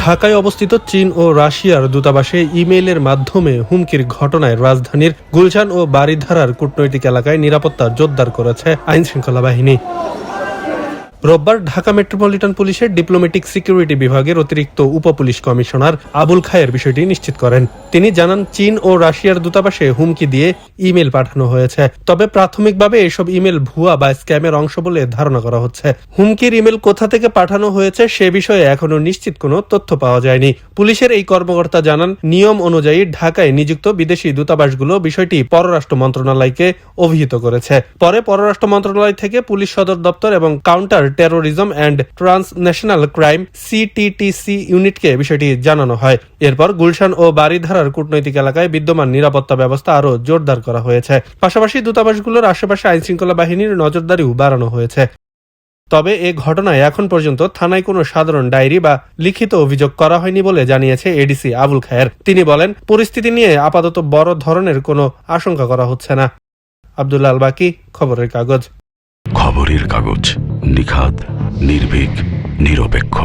ঢাকায় অবস্থিত চীন ও রাশিয়ার দূতাবাসে ইমেইলের মাধ্যমে হুমকির ঘটনায় রাজধানীর গুলশান ও বারিধারার কূটনৈতিক এলাকায় নিরাপত্তা জোরদার করেছে আইনশৃঙ্খলা বাহিনী। রোববার ঢাকা মেট্রোপলিটন পুলিশের ডিপ্লোম্যাটিক সিকিউরিটি বিভাগের অতিরিক্ত উপপুলিশ কমিশনার আবুল খায়ের বিষয়টি নিশ্চিত করেন। তিনি জানান, চীন ও রাশিয়ার দূতাবাসে হুমকি দিয়ে ইমেল পাঠানো হয়েছে। তবে প্রাথমিকভাবে এসব ইমেল ভুয়া বা স্ক্যামের অংশ বলে ধারণা করা হচ্ছে। হুমকির ইমেল কোথা থেকে পাঠানো হয়েছে সে বিষয়ে এখনো নিশ্চিত কোনো তথ্য পাওয়া যায়নি। পুলিশের এই কর্মকর্তা জানান, নিয়ম অনুযায়ী ঢাকায় নিযুক্ত বিদেশি দূতাবাসগুলো বিষয়টি পররাষ্ট্র মন্ত্রণালয়কে অভিহিত করেছে। পরে পররাষ্ট্র মন্ত্রণালয় থেকে পুলিশ সদর দপ্তর এবং counter terrorism and transnational crime CTTC ইউনিটকে বিষয়টি জানানো হয়। এরপর গুলশান ও বারিধারার কূটনৈতিক এলাকায় বিদ্যমান নিরাপত্তা ব্যবস্থা আরও জোরদার করা হয়েছে। পাশাপাশি দূতাবাসগুলোর আশেপাশে আইনশৃঙ্খলা বাহিনীর নজরদারিও বাড়ানো হয়েছে। তবে এ ঘটনায় এখন পর্যন্ত থানায় কোনো সাধারণ ডায়েরি বা লিখিত অভিযোগ করা হয়নি বলে জানিয়েছে এডিসি আবুল খায়ের। তিনি বলেন, পরিস্থিতি নিয়ে আপাতত বড় ধরনের কোনো আশঙ্কা করা হচ্ছে না। আব্দুল্লাহ আল বাকি, খবরের কাগজ। খবরের কাগজ, নিখাত, নির্ভীক, নিরপেক্ষ।